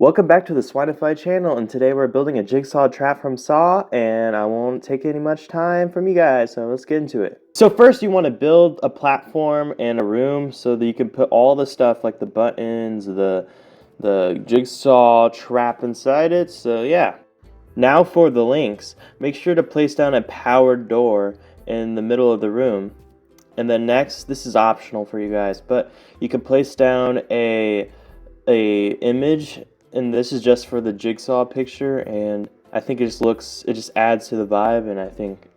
Welcome back to the Swinify channel, and today we're building a jigsaw trap from Saw, and I won't take any much time from you guys, so let's get into it. So first you want to build a platform and a room so that you can put all the stuff like the buttons, the jigsaw trap inside it, so yeah. Now for the links, make sure to place down a powered door in the middle of the room. And then next, this is optional for you guys, but you can place down a image, and this is just for the jigsaw picture, and I think it just adds to the vibe, and I think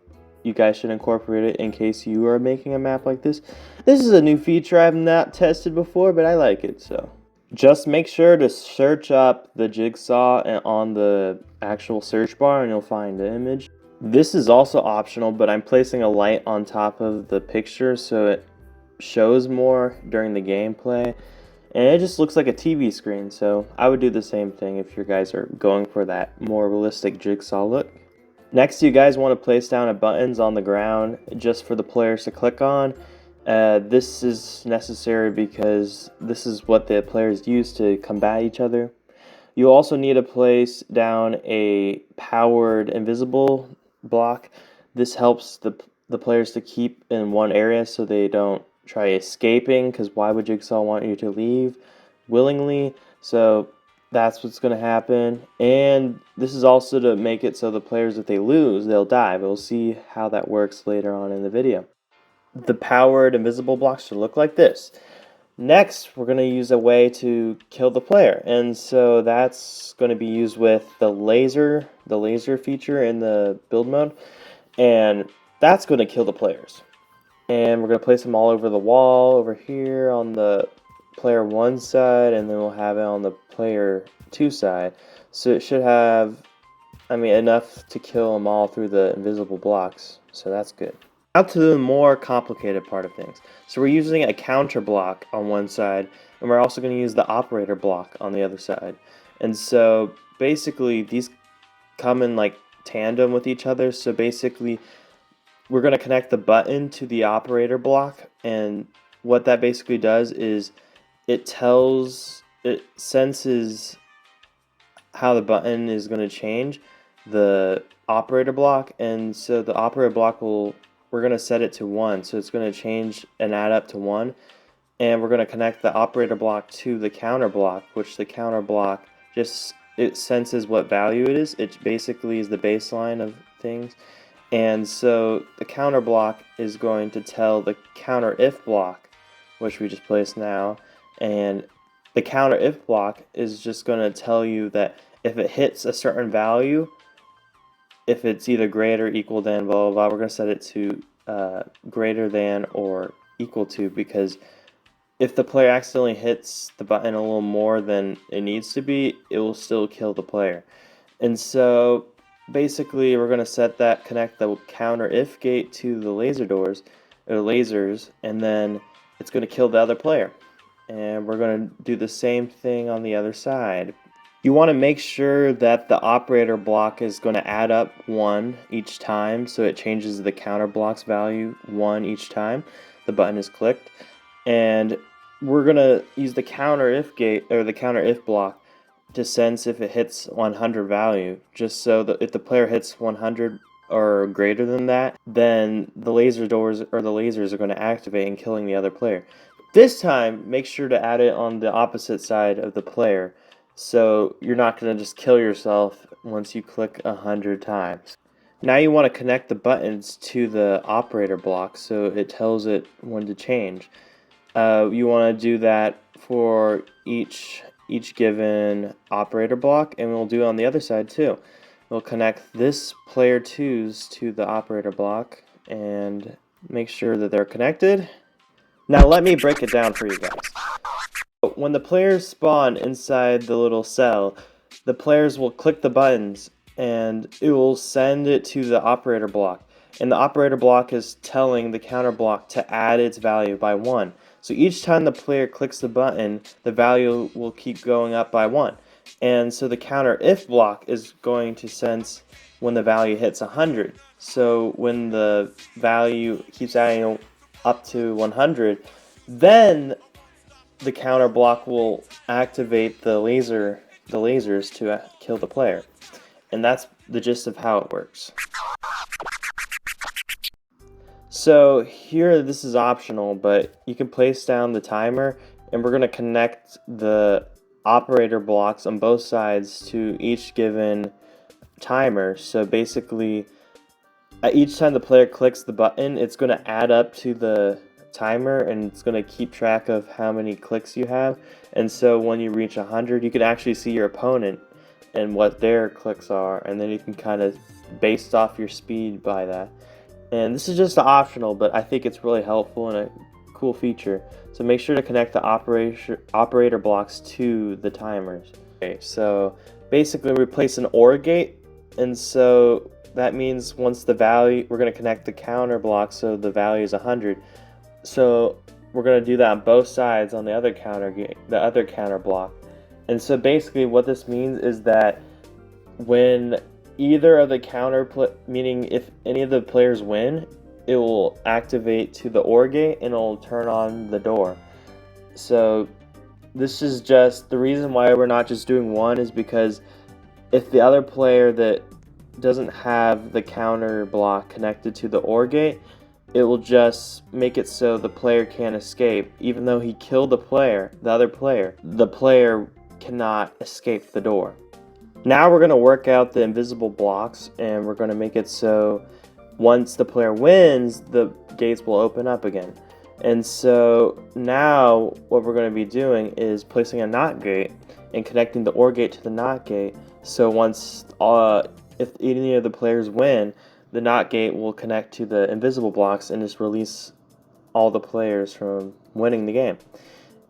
you guys should incorporate it in case you are making a map like this. This is a new feature I've not tested before, but I like it, so. Just make sure to search up the jigsaw on the actual search bar and you'll find the image. This is also optional, but I'm placing a light on top of the picture so it shows more during the gameplay. And it just looks like a TV screen, so I would do the same thing if you guys are going for that more realistic jigsaw look. Next, you guys want to place down buttons on the ground just for the players to click on. This is necessary because this is what the players use to combat each other. You also need to place down a powered invisible block. This helps the players to keep in one area so they don't try escaping, because why would Jigsaw want you to leave willingly? So that's what's going to happen. And this is also to make it so the players, if they lose, they'll die. We'll see how that works later on in the video. The powered invisible blocks should look like this. Next, we're going to use a way to kill the player, and so that's going to be used with the laser feature in the build mode, and that's going to kill the players. And we're going to place them all over the wall over here on the player 1 side, and then we'll have it on the player 2 side. So it should have, enough to kill them all through the invisible blocks, so that's good. Now to the more complicated part of things. So we're using a counter block on one side, and we're also going to use the operator block on the other side. And so basically these come in like tandem with each other. So basically we're going to connect the button to the operator block, and what that basically does is it senses how the button is going to change the operator block, and so the operator block we're going to set it to 1, so it's going to change and add up to 1, and we're going to connect the operator block to the counter block, which the counter block it senses what value it is. It basically is the baseline of things. And so the counter block is going to tell the counter if block, which we just placed now, and the counter if block is just going to tell you that if it hits a certain value, if it's either greater, equal than, blah, blah, blah, we're going to set it to greater than or equal to, because if the player accidentally hits the button a little more than it needs to be, it will still kill the player. And so basically we're going to connect the counter if gate to the laser doors, or lasers, and then it's going to kill the other player. And we're going to do the same thing on the other side. You want to make sure that the operator block is going to add up 1 each time, so it changes the counter block's value 1 each time the button is clicked. And we're going to use the counter if gate, or the counter if block, to sense if it hits 100 value, just so that if the player hits 100 or greater than that, then the laser doors or the lasers are going to activate and killing the other player. This time, make sure to add it on the opposite side of the player, so you're not going to just kill yourself once you click 100 times. Now you want to connect the buttons to the operator block so it tells it when to change. You want to do that for each given operator block, and we'll do it on the other side too. We'll connect this player 2's to the operator block and make sure that they're connected. Now let me break it down for you guys. When the players spawn inside the little cell, the players will click the buttons and it will send it to the operator block. And the operator block is telling the counter block to add its value by 1. So each time the player clicks the button, the value will keep going up by 1. And so the counter if block is going to sense when the value hits 100. So when the value keeps adding up to 100, then the counter block will activate the laser the lasers to kill the player. And that's the gist of how it works. So here, this is optional, but you can place down the timer, and we're going to connect the operator blocks on both sides to each given timer. So basically, each time the player clicks the button, it's going to add up to the timer, and it's going to keep track of how many clicks you have. And so when you reach 100, you can actually see your opponent and what their clicks are, and then you can kind of base off your speed by that. And this is just optional, but I think it's really helpful and a cool feature. So make sure to connect the operator blocks to the timers. Okay, so basically replace an OR gate, and so that means once the value, we're going to connect the counter block so the value is 100. So we're going to do that on both sides on the other counter gate, the other counter block. And so basically what this means is that when either of the meaning if any of the players win, it will activate to the OR gate and it'll turn on the door. So this is just the reason why we're not just doing one, is because if the other player that doesn't have the counter block connected to the OR gate, it will just make it so the player can't escape. Even though he killed the other player, the player cannot escape the door. Now we're going to work out the invisible blocks, and we're going to make it so once the player wins, the gates will open up again. And so now what we're going to be doing is placing a NOT gate and connecting the OR gate to the NOT gate. So once if any of the players win, the NOT gate will connect to the invisible blocks and just release all the players from winning the game.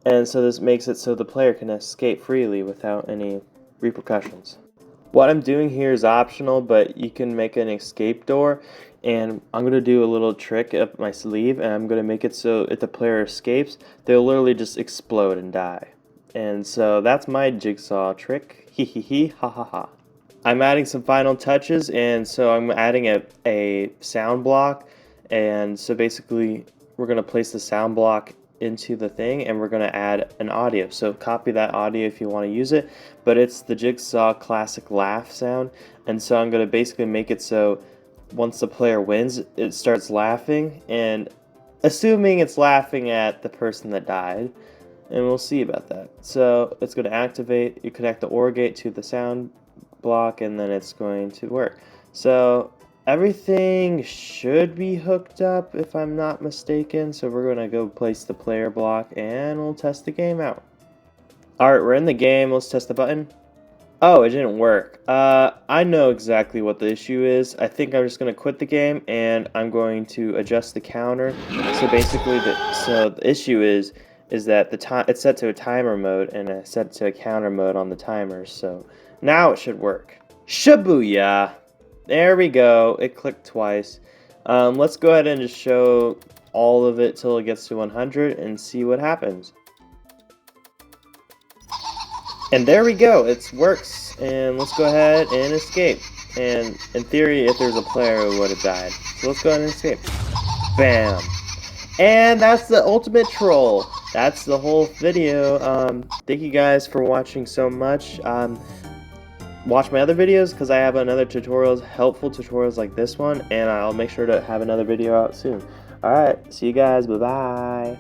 And so this makes it so the player can escape freely without any repercussions. What I'm doing here is optional, but you can make an escape door, and I'm going to do a little trick up my sleeve, and I'm going to make it so if the player escapes, they'll literally just explode and die. And so that's my jigsaw trick. Hee hee hee, ha ha ha. I'm adding some final touches, and so I'm adding a sound block, and so basically we're going to place the sound block into the thing, and we're going to add an audio. So copy that audio if you want to use it, but it's the Jigsaw classic laugh sound. And so I'm going to basically make it so once the player wins, it starts laughing, and assuming it's laughing at the person that died, and we'll see about that. So it's going to activate, you connect the OR gate to the sound block, and then it's going to work. So everything should be hooked up if I'm not mistaken, so we're going to go place the player block and we'll test the game out. Alright, we're in the game, let's test the button. Oh, it didn't work. I know exactly what the issue is. I think I'm just going to quit the game and I'm going to adjust the counter. So basically, the issue is that it's set to a timer mode and it's set to a counter mode on the timers, so now it should work. Shabooyah! There we go, it clicked twice. Let's go ahead and just show all of it till it gets to 100 and see what happens. And there we go, it works. And let's go ahead and escape. And in theory, if there's a player, it would have died. So let's go ahead and escape. Bam! And that's the ultimate troll. That's the whole video. Thank you guys for watching so much. Watch my other videos because I have another tutorials, helpful tutorials like this one, and I'll make sure to have another video out soon. Alright, see you guys, bye bye.